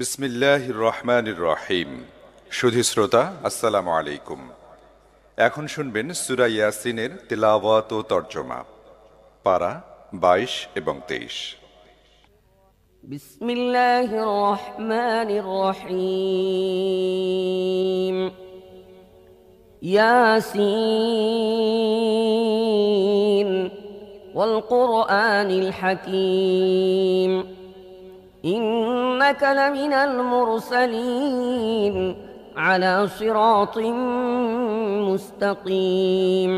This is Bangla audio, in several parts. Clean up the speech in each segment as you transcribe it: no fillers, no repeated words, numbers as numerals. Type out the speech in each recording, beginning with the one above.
বিসমিল্লাহির রহমানির রহিম। সুধী শ্রোতা, আসসালামু আলাইকুম। এখন শুনবেন সূরা ইয়াসিনের তিলাওয়াত ও তর্জমা, পারা 22 এবং 23। বিসমিল্লাহির রহমানির রহিম। ইয়াসিন ওয়াল কুরআনিল হাকীম। إنك لمن المرسلين على صراط مستقيم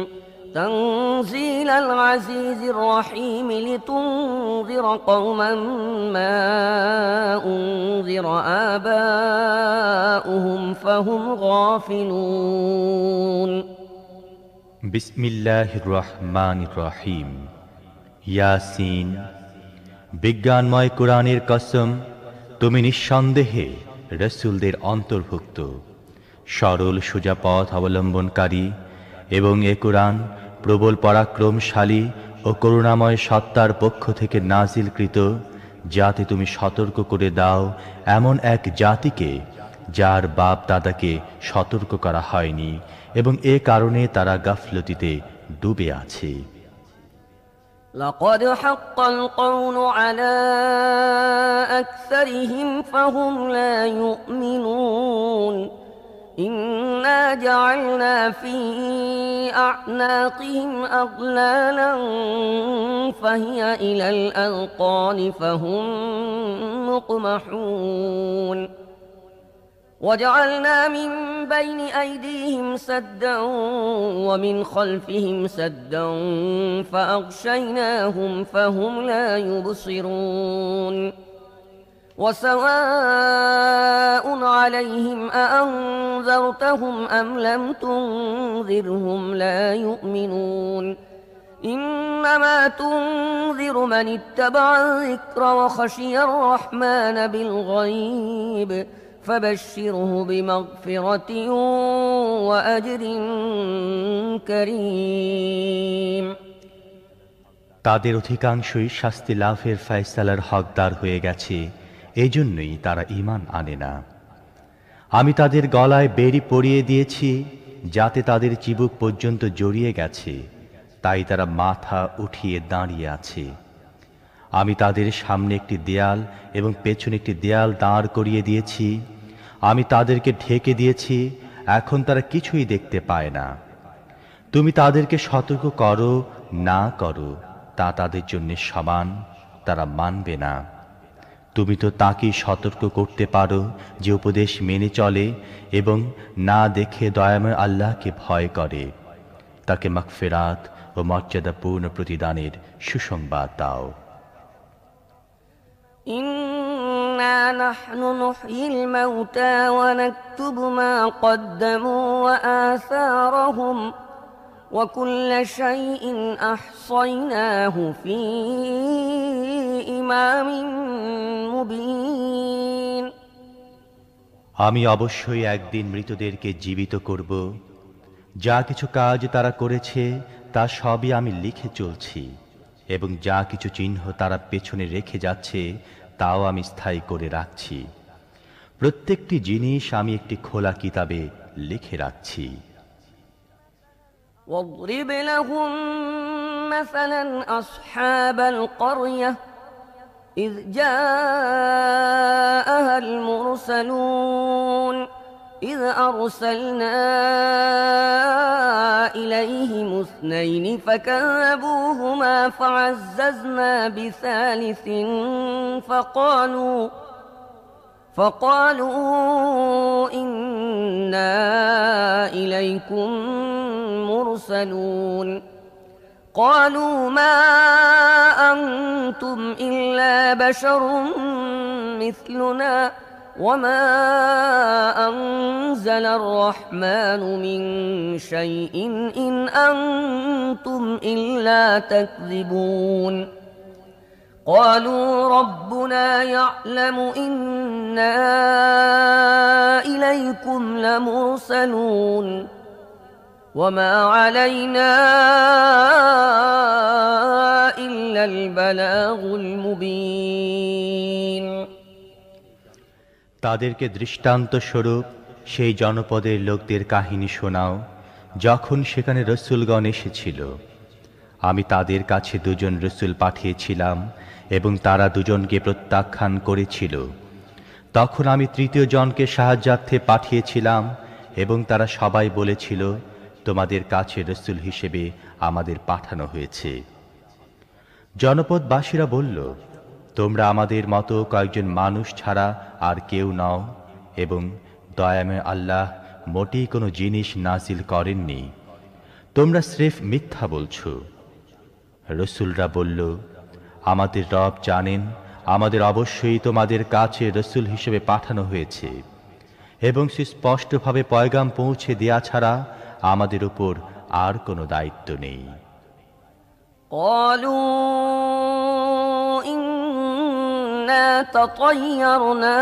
تنزيل العزيز الرحيم لتنذر قوما ما أنذر آباؤهم فهم غافلون بسم الله الرحمن الرحيم ইয়াসিন। বিজ্ঞানময় কোরআনের কসম, তুমি নিঃসন্দেহে রাসূলদের অন্তর্ভুক্ত, সরল সোজা পথ অবলম্বনকারী, এবং এ কোরআন প্রবল পরাক্রমশালী ও করুণাময় সত্তার পক্ষ থেকে নাজিলকৃত, যাতে তুমি সতর্ক করে দাও এমন এক জাতিকে যার বাপ দাদাকে সতর্ক করা হয়নি এবং এ কারণে তারা গাফলতিতে ডুবে আছে। لقد حق القول على أكثرهم فهم لا يؤمنون إنا جعلنا في أعناقهم أغلالا فهي إلى الأذقان فهم مقمحون وجعلنا من بين أيديهم سدا ومن خلفهم سدا فأغشيناهم فهم لا يبصرون وسواء عليهم أأنذرتهم أم لم تنذرهم لا يؤمنون إنما تنذر من اتبع الذكر وخشي الرحمن بالغيب فبشره بمغفرة وأجر كريم। তাদের অধিকাংশই শাস্তি লাভের ফয়সালার হকদার হয়ে গেছে, এজন্যই তারা ঈমান আনে না। আমি তাদের গলায় বেড়ি পরিয়ে দিয়েছি, যাতে তাদের চিবুক পর্যন্ত জড়িয়ে গেছে, তাই তারা মাথা উঠিয়ে দাঁড়িয়ে আছে। আমি তাদের সামনে একটি দেয়াল এবং পেছনে একটি দেয়াল দাঁড় করিয়ে দিয়েছি। আমি তাদেরকে ঢেকে দিয়েছি, এখন তারা কিছুই দেখতে পায় না। তুমি তাদেরকে সতর্ক করো না করো, তা তাদের জন্য সমান, তারা মানবে না। তুমি তো তাকেই সতর্ক করতে পারো যে উপদেশ মেনে চলে এবং না দেখে দয়াময় আল্লাহকে ভয় করে। তাকে মাগফিরাত ও মর্যাদাপূর্ণ প্রতিদানের সুসংবাদ দাও। إنا نحن نحيي الموتى ونكتب ما قدموا وآثارهم وكل شيء أحصيناه في إمام مبين। আমি অবশ্যই একদিন মৃতদেরকে জীবিত করব। যা কিছু কাজ তারা করেছে তা সবই আমি লিখে চলছি, এবং যা কিছু চিহ্ন তারা পেছনে রেখে যাচ্ছে তাও আমি স্থায়ী করে রাখছি। প্রত্যেকটি জিনিস আমি একটি খোলা কিতাবে লিখে রাখছি। واضرب لهم مثلا أصحاب القرية إذ جاءها المرسلون إذ أرسلنا إليهم اثنين فكذبوهما فعززنا بثالث فقالوا إنا إليكم مرسلون قالوا ما أنتم إلا بشر مثلنا وما أنزل الرحمن من شيء إن أنتم إلا تكذبون قالوا ربنا يعلم إنا إليكم لمرسلون وما علينا إلا البلاغ المبين। তাদেরকে দৃষ্টান্ত স্বরূপ সেই জনপদের লোকদের কাহিনী শোনাও, যখন সেখানে রসূলগণ এসেছিল। আমি তাদের কাছে 2 জন রসূল পাঠিয়েছিলাম এবং তারা 2 জনকে প্রত্যাখ্যান করেছিল। তখন আমি 3য় জনকে সাহায্যার্থে পাঠিয়েছিলাম এবং তারা সবাই বলেছিল, তোমাদের কাছে রসূল হিসেবে আমাদের পাঠানো হয়েছে। জনপদবাসীরা বলল, তোমরা আমাদের মতো কয়েকজন মানুষ ছাড়া আর কেউ নও এবং দয়াময় আল্লাহ মোটেই কোনো জিনিস নাজিল করেননি, তোমরা স্রেফ মিথ্যা বলছো। রসূলরা বলল, আমাদের রব জানেন আমাদের অবশ্যই তোমাদের কাছে রসূল হিসেবে পাঠানো হয়েছে এবং সুস্পষ্টভাবে পয়গাম পৌঁছে দেয়া ছাড়া আমাদের উপর আর কোনো দায়িত্ব নেই। قالوا إنا تطيرنا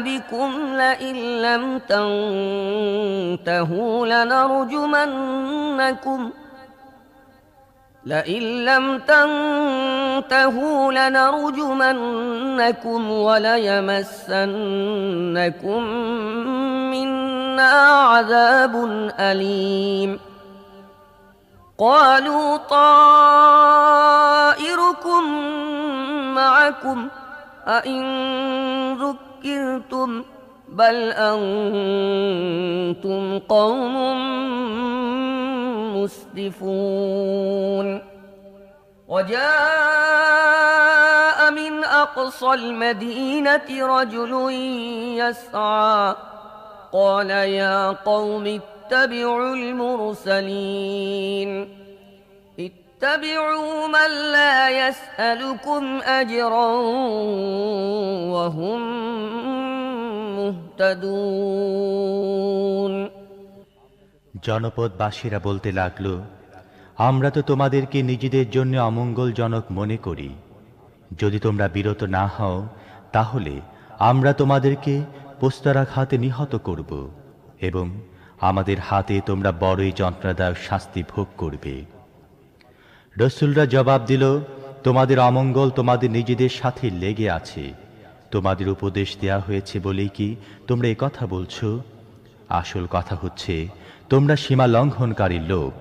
بكم لئن لم تنتهوا لنرجمنكم وليمسنكم منا عذاب أليم قالوا طائركم معكم أئن ذكرتم بل أنتم قوم مسرفون وجاء من أقصى المدينة رجل يسعى قال يا قوم اتبعوا المرسلين اتبعوا من لا يسألكم أجرا وهم মুহতাদুন। জনপদবাসীরা বলতে লাগলো, আমরা তো তোমাদেরকে নিজেদের জন্য অমঙ্গলজনক মনে করি। যদি তোমরা বিরত না হও তাহলে আমরা তোমাদেরকে পোস্তারাঘাতে নিহত করব এবং আমাদের হাতে তোমরা বড়ই যন্ত্রণাদায়ক শাস্তি ভোগ করবে। রসূলরা জবাব দিল, তোমাদের অমঙ্গল তোমাদের নিজেদের সাথে লেগে আছে। তোমাদের উপদেশ দেয়া হয়েছে বলেই কি তোমরা এই কথা বলছো? আসল কথা হচ্ছে তোমরা সীমা লঙ্ঘনকারী লোক।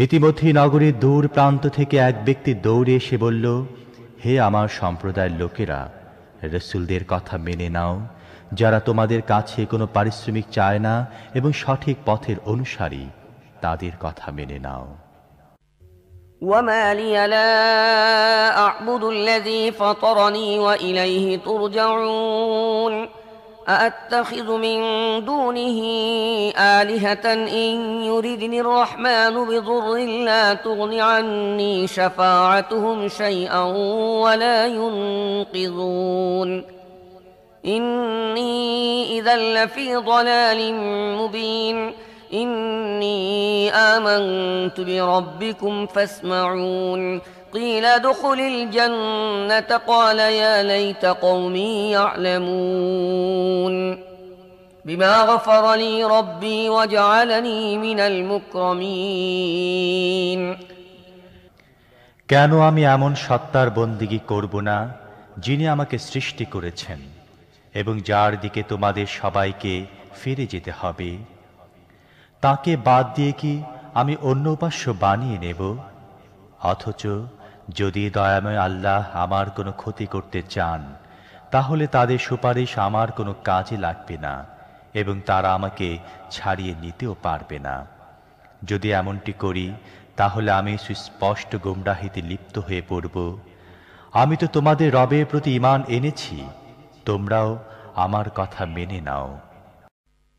ইতিমধ্যেই নগরীর দূর প্রান্ত থেকে এক ব্যক্তি দৌড়ে এসে বলল, হে আমার সম্প্রদায়ের লোকেরা, রসূলদের কথা মেনে নাও, যারা তোমাদের কাছে কোনো পারিশ্রমিক চায় না এবং সঠিক পথের অনুসারী, তাদের কথা মেনে নাও। وما لي لا أعبد الذي فطرني وإليه ترجعون أأتخذ من دونه آلهة إن يردني الرحمن بضر لا تغن عني شفاعتهم شيئا ولا ينقذون إني إذا لفي ضلال مبين إني آمنت بربكم فاسمعون قيل ادخل الجنة قال يا ليت قومي يعلمون بما غفر لي ربي وجعلني من المكرمين কেন আমি এমন সত্তার বন্দিগি করব না যিনি আমাকে সৃষ্টি করেছেন এবং যার দিকে তোমাদের সবাইকে ফিরে যেতে হবে? তাকে বাদ দিয়ে কি আমি অন্য উপাস্য বানিয়ে নেব? অথচ যদি দয়াময় আল্লাহ আমার কোনো ক্ষতি করতে চান তাহলে তাদের সুপারিশ আমার কোনো কাজে লাগবে না এবং তারা আমাকে ছাড়িয়ে নিতেও পারবে না। যদি এমনটি করি তাহলে আমি সুস্পষ্ট গোমরাহিতে লিপ্ত হয়ে পড়ব। আমি তো তোমাদের রবের প্রতি ঈমান এনেছি, তোমরাও আমার কথা মেনে নাও।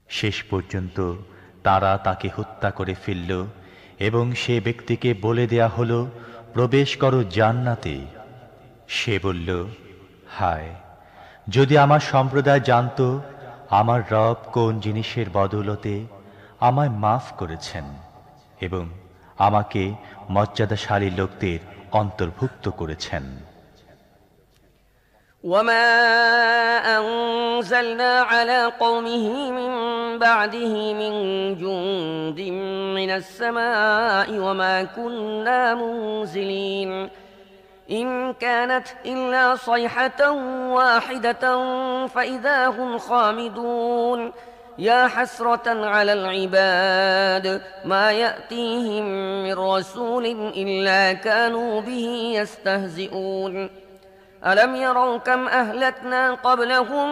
শেষ পর্যন্ত তারা তাকে হত্যা করে ফেলল এবং সে ব্যক্তিকে বলে দেয়া হলো, প্রবেশ করো জান্নাতে। সে বলল, হায়, যদি আমার সম্প্রদায় জানতো আমার রব কোন জিনিসের বদৌলতে আমায় মাফ করেছেন এবং আমাকে মর্যাদাশালী লোকদের অন্তর্ভুক্ত করেছেন। وما أنزلنا على قومه من بعده من جند من السماء وما كنا منزلين إن كانت إلا صيحة واحدة فإذا هم خامدون يا حسرة على العباد ما يأتيهم من رسول إلا كانوا به يستهزئون ألم يروا كم أهلكنا قبلهم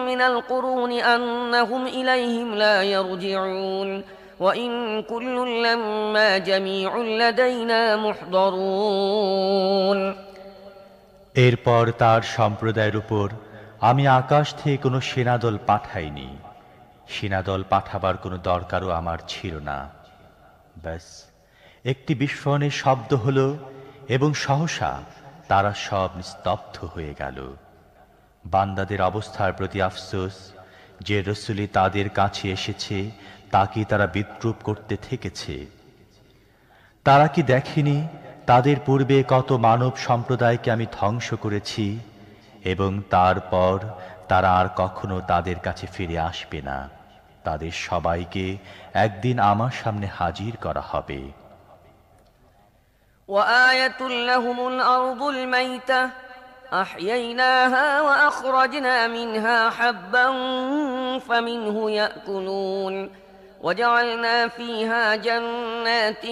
من القرون أنهم إليهم لا يرجعون وإن كل لما جميع لدينا محضرون এরপর তার সম্প্রদায়ের উপর আমি আকাশ থেকে কোনো সেনাদল পাঠাইনি। সেনাদল পাঠাবার কোনো দরকারও আমার ছিল না। ব্যাস একটি বিস্ফোরণের শব্দ হলো এবং সহসা তারা সব নিস্তব্ধ হয়ে গেল। বান্দাদের অবস্থার প্রতি আফসোস, যে রসূলই তাদের কাছে এসেছে তাকে তারা বিদ্রূপ করতে থেকেছে। তারা কি দেখেনি তাদের পূর্বে কত মানব সম্প্রদায়কে আমি ধ্বংস করেছি এবং তারপর তারা আর কখনো তাদের কাছে ফিরে আসবে না। তাদের সবাইকে একদিন আমার সামনে হাজির করা হবে। وآية لهم الأرض الميتة أحييناها وأخرجنا منها حبا فمنه يأكلون وجعلنا فيها جنات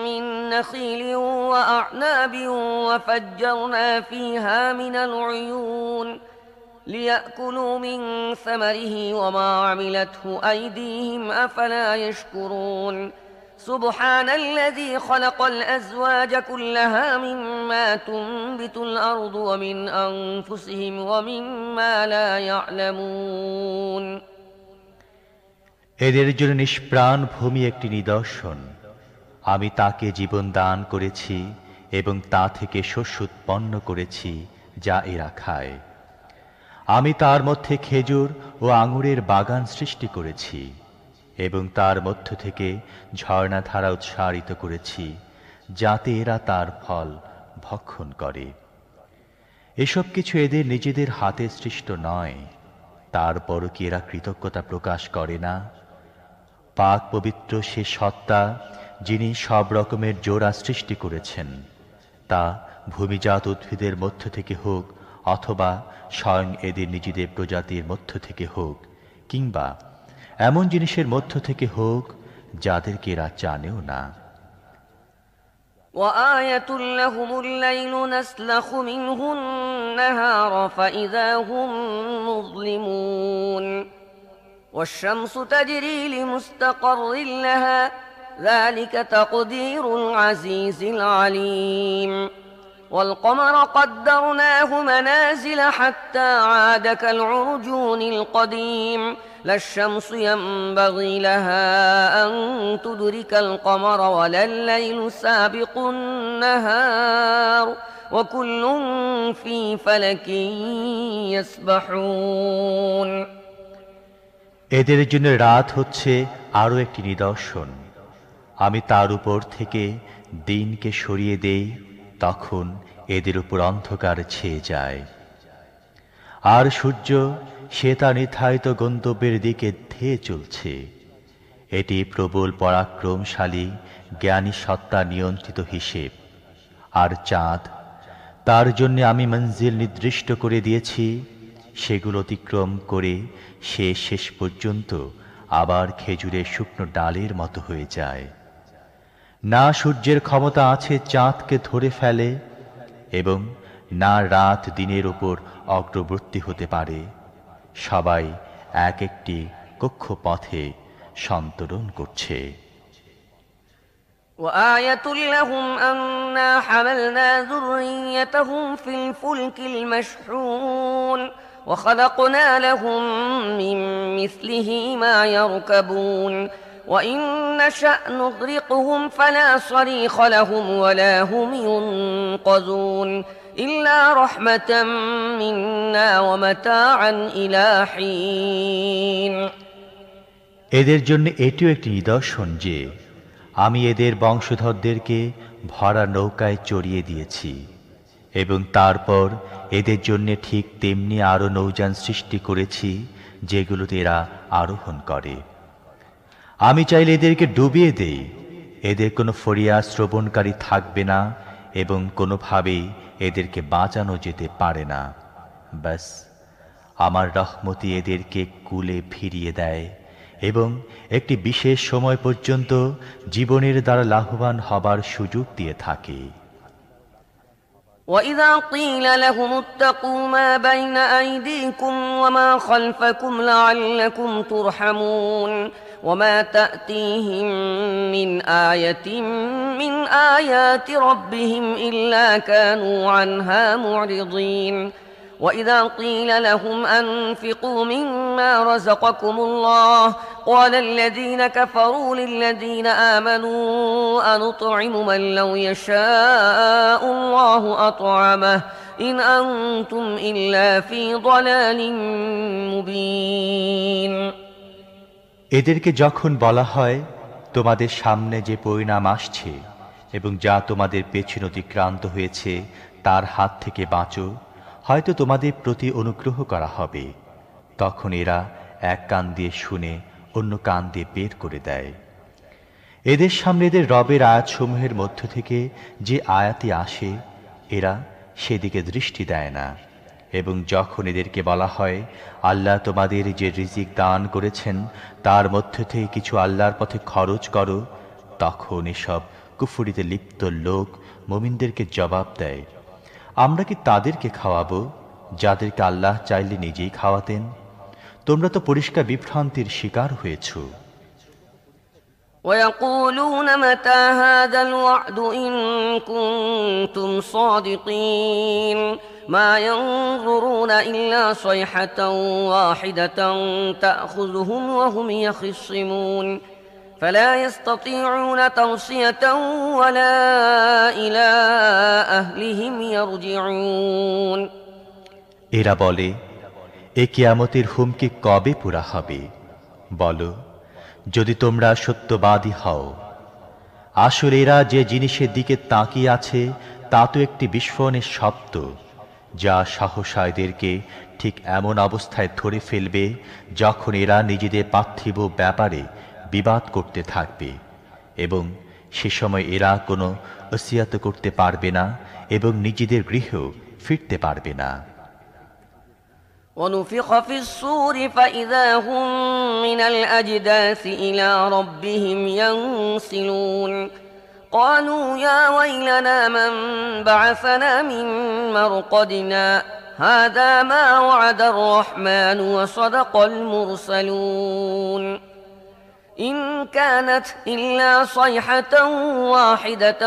من نخيل وأعناب وفجرنا فيها من العيون ليأكلوا من ثمره وما عملته أيديهم أفلا يشكرون سبحان الذي خلق الأزواج كلها مما تنبت الأرض ومن أنفسهم ومما لا يعلمون এদের জন্য নিষ্প্রাণ ভূমি একটি নিদর্শন। আমি তাকে জীবন দান করেছি এবং তা থেকে শস্য উৎপন্ন করেছি যা এরা খায়। আমি তার মধ্যে খেজুর ও আঙুরের বাগান সৃষ্টি করেছি এবং তার মধ্য থেকে ঝর্ণাধারা উৎসারিত করেছি যাতে এরা তার ফল ভক্ষণ করে। এসব কিছু এদের নিজেদের হাতে সৃষ্ট নয়, তারপরও কি এরা কৃতজ্ঞতা প্রকাশ করে না? পাক পবিত্র সে সত্তা যিনি সব রকমের জোড়া সৃষ্টি করেছেন, তা ভূমিজাত উদ্ভিদের মধ্য থেকে হোক অথবা স্বয়ং এদের নিজেদের প্রজাতির মধ্য থেকে হোক, কিংবা এমন জিনিসের মধ্য থেকে হোক যাদেরকে এরা জানেও না। وآية لهم الليل نسلخ منه النهار فإذا هم مظلمون والشمس تجري لمستقر لها ذلك تقدير العزيز العليم والقمر قدرناه منازل حتى عاد كالعرجون القديم لا الشمس ينبغي لها أن تدرك القمر ولا الليل سابق النهار وكل في فلك يسبحون এদের জন্য রাত হচ্ছে আরো একটি নিদর্শন। আমি তার উপর থেকে দিনকে সরিয়ে দেই, তখন এদের উপর অন্ধকার ছেয়ে যায়। আর সূর্য সে তার নির্ধারিত গন্তব্যের দিকে ধেয়ে চলছে। এটি প্রবল পরাক্রমশালী জ্ঞানী সত্তা নিয়ন্ত্রিত হিসেব। আর চাঁদ, তার জন্য আমি মঞ্জিল নির্দিষ্ট করে দিয়েছি, সেগুলো অতিক্রম করে সে শেষ পর্যন্ত আবার খেজুরের শুকনো ডালের মতো হয়ে যায়। না সূর্যের ক্ষমতা আছে চাঁদকে ধরে ফেলে এবং না রাত দিনের উপর অগ্রবর্তী হতে পারে। সবাই এক একটি কক্ষপথে সন্তরণ করছে। وآية لهم أنا حملنا ذريتهم في الفلك المشحون وخلقنا لهم من مثله ما يركبون وإن نشأ نغرقهم فلا صريخ لهم ولا هم ينقذون إلا رحمة منا ومتاعا إلى حين এদের জন্য এটিও একটি নিদর্শন যে আমি এদের বংশধরদেরকে ভরা নৌকায় চড়িয়ে দিয়েছি এবং তারপর এদের জন্য ঠিক তেমনি আরো নৌযান সৃষ্টি করেছি যেগুলোতে এরা আরোহণ করে। আমি চাইলে এদেরকে ডুবিয়ে দেই, এদের কোনো ফরিয়াদ শ্রবণকারী থাকবে না এবং কোনোভাবেই এদেরকে বাঁচানো যেতে পারে না। ব্যাস আমার রহমতি এদেরকে কুলে ফিরিয়ে দেয় এবং একটি বিশেষ সময় পর্যন্ত জীবনের দ্বারা লাভবান হবার সুযোগ দিয়ে থাকে। وَإِذَا قِيلَ لَهُمُ اتَّقُوا مَا بَيْنَ أَيْدِيكُمْ وَمَا خَلْفَكُمْ لَعَلَّكُمْ تُرْحَمُونَ وَمَا تَأْتِيهِمْ مِنْ آيَةٍ مِنْ آيَاتِ رَبِّهِمْ إِلَّا كَانُوا عَنْهَا مُعْرِضِينَ وَإِذَا قِيلَ لَهُمْ أَنفِقُوا مِمَّا رَزَقَكُمُ اللَّهُ قَالَ الَّذِينَ كَفَرُوا لِلَّذِينَ آمَنُوا أَنُطْعِمُ مَن لَّوْ يَشَاءُ اللَّهُ أَطْعَمَهُ إِنْ أَنتُمْ إِلَّا فِي ضَلَالٍ مُّبِينٍ। এদেরকে যখন বলা হয় তোমাদের সামনে যে পরিণাম আসছে এবং যা তোমাদের পেছনে অতিক্রান্ত হয়েছে তার হাত থেকে বাঁচো, হয়তো তোমাদের প্রতি অনুগ্রহ করা হবে, তখন এরা এক কান দিয়ে শুনে অন্য কান দিয়ে বের করে দেয়। এদের সামনে এদের রবের আয়াতসমূহের মধ্য থেকে যে আয়াতি আসে এরা সেদিকে দৃষ্টি দেয় না, এবং যখন এদেরকে বলা হয় আল্লাহ তোমাদের যে রিজিক দান করেছেন তার মধ্য থেকে কিছু আল্লাহর পথে খরচ করো, তখন এসব কুফরিতে লিপ্ত লোক মুমিনদেরকে জবাব দেয়, আমরা কি তাদেরকে খাওয়াবো যাদেরকে আল্লাহ চাইলে নিজেই খাওয়াতেন? তোমরা তো পরিষ্কার বিভ্রান্তির শিকার হয়েছ। وَيَقُولُونَ مَتَى هَذَا الْوَعْدُ إِن كُنتُمْ صَادِقِينَ مَا يَنظُرُونَ إِلَّا صَيْحَةً وَاحِدَةً تَأْخُذُهُمْ وَهُمْ يَخِصِّمُونَ فَلَا يَسْتَطِيعُونَ تَوْصِيَةً وَلَا إِلَى أَهْلِهِمْ يَرْجِعُونَ। এরা বলে, এ কিয়ামতের হুমকি কবে পুরা হবে? বলো, যদি তোমরা সত্যবাদী হও। আসলে এরা যে জিনিসের দিকে তাকিয়ে আছে তা তো একটি বিস্ফোরণের শব্দ, যা সহসা এদেরকে ঠিক এমন অবস্থায় ধরে ফেলবে যখন এরা নিজেদের পার্থিব ব্যাপারে বিবাদ করতে থাকবে, এবং সে সময় এরা কোনো ওসিয়াত করতে পারবে না এবং নিজেদের গৃহেও ফিরতে পারবে না। ونفخ في الصور فإذا هم من الأجداث إلى ربهم ينسلون قالوا يا ويلنا من بعثنا من مرقدنا هذا ما وعد الرحمن وصدق المرسلون إن كانت إلا صيحة واحدة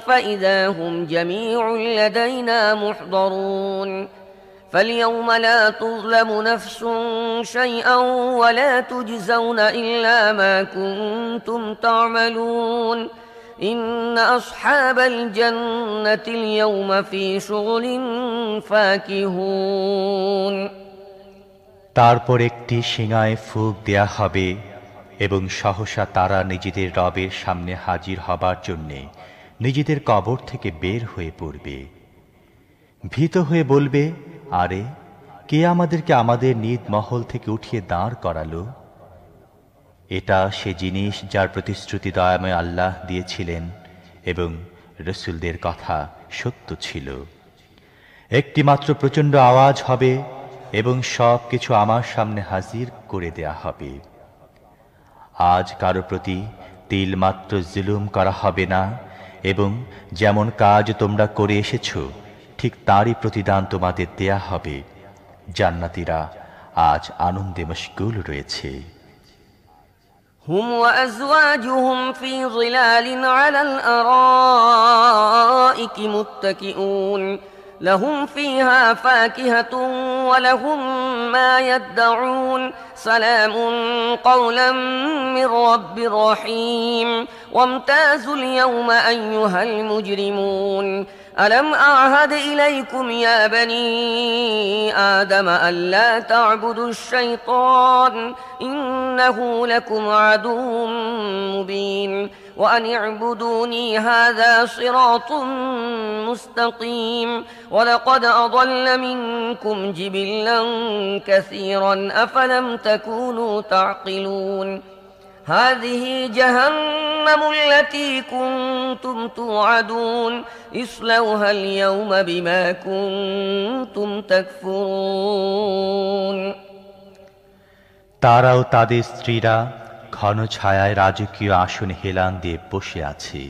فإذا هم جميع لدينا محضرون فاليوم لا تظلم نفس شيئا ولا تجزون إلا ما كنتم تعملون إن أصحاب الجنة اليوم في شغل فاكهون। তারপর একটি শিঙায় ফুঁক দেয়া হবে এবং সহসা তারা নিজেদের রবের সামনে হাজির হবার জন্যে নিজেদের কবর থেকে বের হয়ে পড়বে। ভীত হয়ে বলবে, আরে কে আমাদেরকে আমাদের নিজ মহল থেকে উঠিয়ে দাঁড় করালো? এটা সে জিনিস যার প্রতিশ্রুতি দয়াময় আল্লাহ দিয়েছিলেন এবং রসুলদের কথা সত্য ছিল। একটি মাত্র প্রচণ্ড আওয়াজ হবে এবং সব কিছু আমার সামনে হাজির করে দেয়া হবে। আজ কারো প্রতি তিল মাত্র জুলুম করা হবে না, এবং যেমন কাজ তোমরা করে এসেছো ঠিক তারই প্রতিদান তোমাদের দেয়া হবে। জান্নাতীরা আজ আনন্দে মশগুল রয়েছে। هم وأزواجهم في ظلال على الأرائك متكئون لهم فيها فاكهة ولهم ما يدعون سلام قولا من رب رحيم وامتازوا اليوم أيها المجرمون ألم أعهد إليكم يا بني آدم ألا تعبدوا الشيطان إنه لكم عدو مبين وأن اعبدوني هذا صراط مستقيم ولقد أضل منكم جبلا كثيرا أفلم تكونوا تعقلون هذه جهنم التي كنتم توعدون اصلوها اليوم بما كنتم تكفرون তারাও তাদের স্ত্রীরা ঘন ছায়ায় রাজকীয় আসনে হেলান দিয়ে বসে আছে।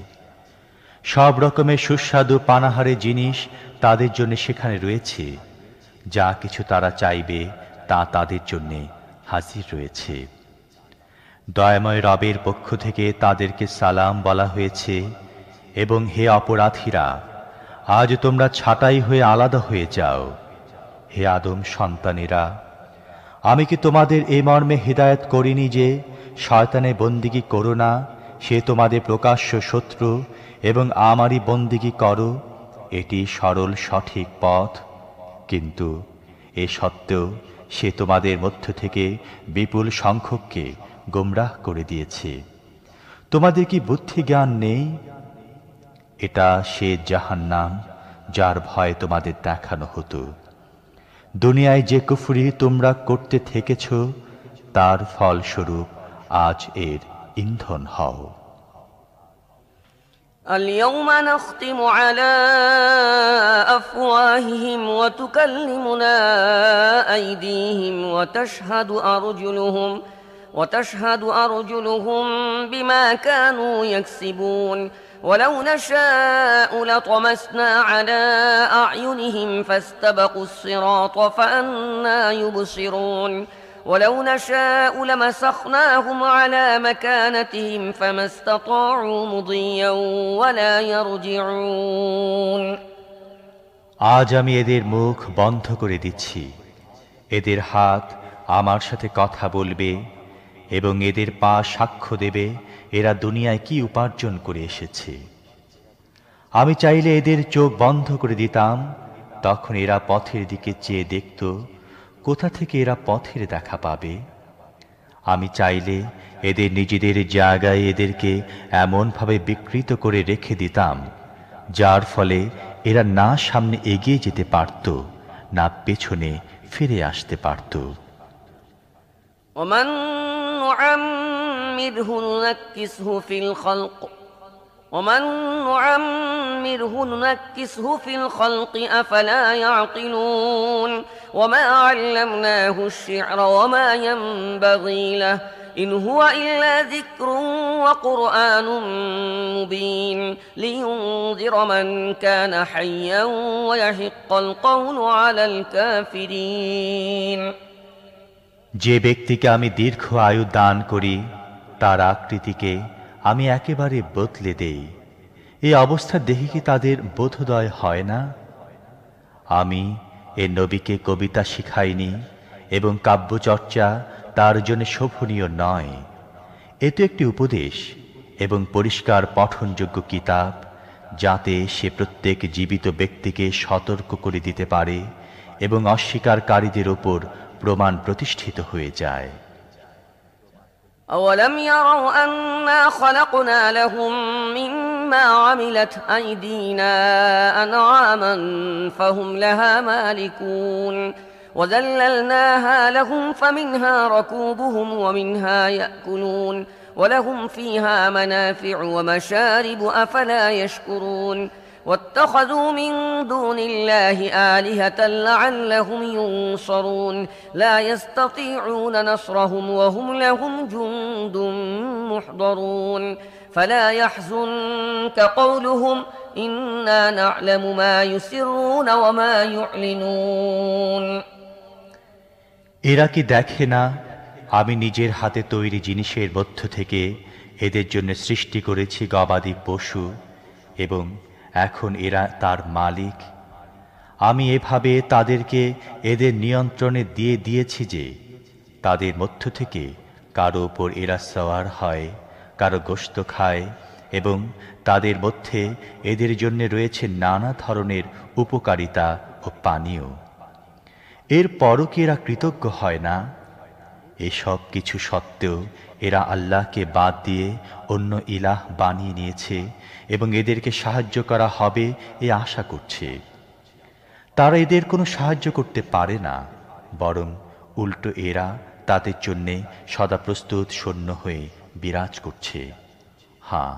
সব রকমের সুস্বাদু পানাহারের জিনিস তাদের জন্য সেখানে রয়েছে। যা কিছু তারা চাইবে তা তাদের জন্য হাজির রয়েছে। দয়াময় রবের পক্ষ থেকে তাদেরকে সালাম বলা হয়েছে এবং হে অপরাধীরা, আজ তোমরা ছাঁটাই হয়ে আলাদা হয়ে যাও। হে আদম সন্তানেরা, আমি কি তোমাদের এই মর্মে হিদায়াত করিনি যে শয়তানের বন্দিগি করো না, সে তোমাদের প্রকাশ্য শত্রু, এবং আমারই বন্দিগি করো, এটি সরল সঠিক পথ। কিন্তু এ সত্ত্বেও সে তোমাদের মধ্য থেকে বিপুল সংখ্যককে গোমরাহ করে দিয়েছে। তোমাদের কি বুদ্ধি জ্ঞান নেই? এটা সে জাহান্নাম যার ভয় তোমাদের দেখানো হতো। দুনিয়ায় যে কুফরি তোমরা করতে থেকেছ তার ফলস্বরূপ আজ এর ইন্ধন হও। اليوم نختم على أفواههم وتكلمنا أيديهم وتشهد أرجلهم بما كانوا يكسبون ولو نشاء لطمسنا على أعينهم فاستبقوا الصراط فأنى يبصرون ولو نشاء لمسخناهم على مكانتهم فما استطاعوا مضيا ولا يرجعون আজ আমি এদের মুখ বন্ধ করে দিচ্ছি, এদের হাত আমার সাথে কথা বলবে এবং এদের পা সাক্ষ্য দেবে এরা দুনিয়ায় কি উপার্জন করে এসেছে। আমি চাইলে এদের চোখ বন্ধ করে দিতাম, তখন এরা পথের দিকে চেয়ে দেখত কোথা থেকে এরা পথের দেখা পাবে। আমি চাইলে এদের নিজেদের জায়গায় এদেরকে এমনভাবে বিকৃত করে রেখে দিতাম যার ফলে এরা না সামনে এগিয়ে যেতে পারত, না পেছনে ফিরে আসতে পারত। ومن نعمره ننكسه في الخلق أفلا يعقلون وما علمناه الشعر وما ينبغي له إن هو إلا ذكر وقرآن مبين لينذر من كان حيا ويحق القول على الكافرين যে ব্যক্তিকে আমি দীর্ঘ আয়ু দান করি তার আকৃতিকে আমি একেবারে বদলে দেই। এই অবস্থা দেখে কি তাদের বোধোদয় হয় না? আমি এ নবীকে কবিতা শিখাইনি এবং কাব্যচর্চা তার জন্য শোভনীয় নয়। এ তো একটি উপদেশ এবং পরিষ্কার পঠনযোগ্য কিতাব, যাতে সে প্রত্যেক জীবিত ব্যক্তিকে সতর্ক করে দিতে পারে এবং অস্বীকারীদের উপর প্রমাণ প্রতিষ্ঠিত হয়ে যায়। أولم يروا أنا خلقنا لهم مما عملت أيدينا أنعاما فهم لها مالكون وذللناها لهم فمنها ركوبهم ومنها يأكلون ولهم فيها منافع ومشارب أفلا يشكرون واتخذوا من دون الله آلهة لعلهم ينصرون لا يستطيعون نصرهم وهم لهم جند محضرون فلا يحزنك قولهم إنا نعلم ما يسرون وما يعلنون এরা কি দেখে না আমি নিজের হাতে তৈরি জিনিসের মধ্য থেকে এদের জন্য সৃষ্টি করেছি গবাদি পশু এবং এখন এরা তার মালিক। আমি এভাবে তাদেরকে এদের নিয়ন্ত্রণে দিয়ে দিয়েছি যে তাদের মধ্য থেকে কারো উপর এরা সওয়ার হয়, কারো গোশত খায়, এবং তাদের মধ্যে এদের জন্য রয়েছে নানা ধরনের উপকারিতা ও পানীয়। এর পরও কি এরা কৃতজ্ঞ হয় না? এসব কিছু সত্ত্বেও এরা আল্লাহকে বাদ দিয়ে অন্য ইলাহ বানিয়ে নিয়েছে এবং এদেরকে সাহায্য করা হবে এ আশা করছে। তারা এদের কোনো সাহায্য করতে পারে না, বরং উল্টো এরা তাদের জন্যে সদা প্রস্তুত সৈন্য হয়ে বিরাজ করছে। হ্যাঁ,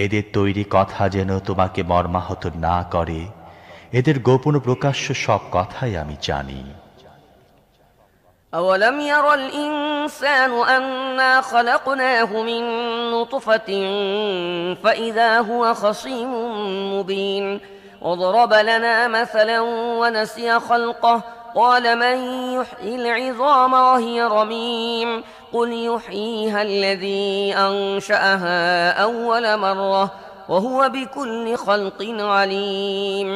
এদের তৈরি কথা যেন তোমাকে মর্মাহত না করে, এদের গোপন প্রকাশ্য সব কথাই আমি জানি। أولم ير الإنسان أنا خلقناه من نطفة فإذا هو خصيم مبين وضرب لنا مثلا ونسي خلقه قال من يحيي العظام وهي رميم قل يحييها الذي أنشأها أول مرة وهو بكل خلق عليم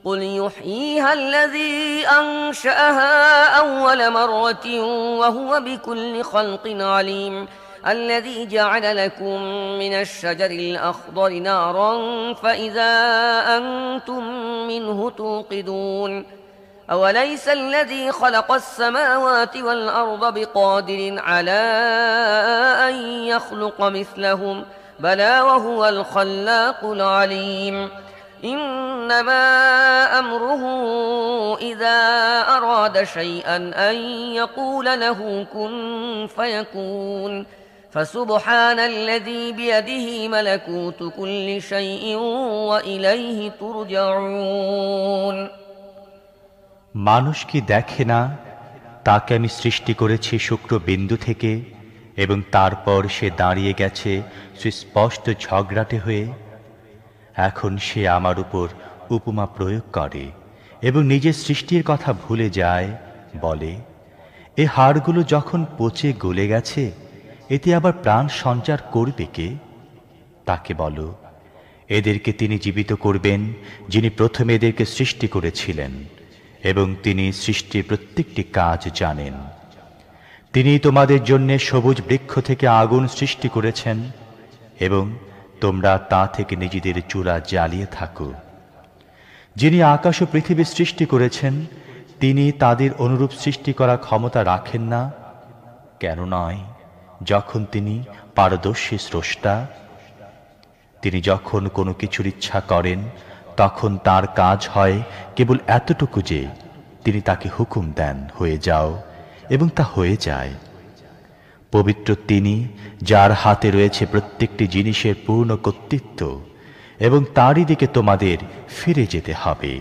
قل يحييها الذي أنشأها أول مرة وهو بكل خلق عليم الذي جعل لكم من الشجر الأخضر نارا فإذا أنتم منه توقدون أوليس الذي خلق السماوات والأرض بقادر على أن يخلق مثلهم بلى وهو الخلاق العليم إنما أمره إذا أراد شيئا أن يقول له كن فيكون فسبحان الذي بيده ملكوت كل شيء وإليه ترجعون মানুষ কি দেখে না তাকে আমি সৃষ্টি করেছি শুক্র বিন্দু থেকে, এবং তারপর সে দাঁড়িয়ে গেছে সুস্পষ্ট ঝগড়াটে হয়ে। এখন সে আমার উপর উপমা প্রয়োগ করে এবং নিজের সৃষ্টির কথা ভুলে যায়, বলে এ হাড়গুলো যখন পচে গলে গেছে এতে আবার প্রাণ সঞ্চার করবে কে? তাকে বলো, এদেরকে তিনি জীবিত করবেন যিনি প্রথমে এদেরকে সৃষ্টি করেছিলেন, এবং তিনি সৃষ্টির প্রত্যেকটি কাজ জানেন। তিনি তোমাদের জন্য সবুজ বৃক্ষ থেকে আগুন সৃষ্টি করেছেন এবং তোমরা তা থেকে নিজেদের চুলা জ্বালিয়ে থাকো। যিনি আকাশ ও পৃথিবী সৃষ্টি করেছেন তিনি তাদের অনুরূপ সৃষ্টি করার ক্ষমতা রাখেন না? কেন নয়, যখন তিনি পারদর্শী স্রষ্টা। তিনি যখন কোনো কিছুর ইচ্ছা করেন তখন তার কাজ হয় কেবল এতটুকু যে তিনি তাকে হুকুম দেন হয়ে যাও, এবং তা হয়ে যায়। পবিত্র তিনি যার হাতে রয়েছে প্রত্যেকটি জিনিসের পূর্ণ কর্তৃত্ব, এবং তারই দিকে তোমাদের ফিরে যেতে হবে।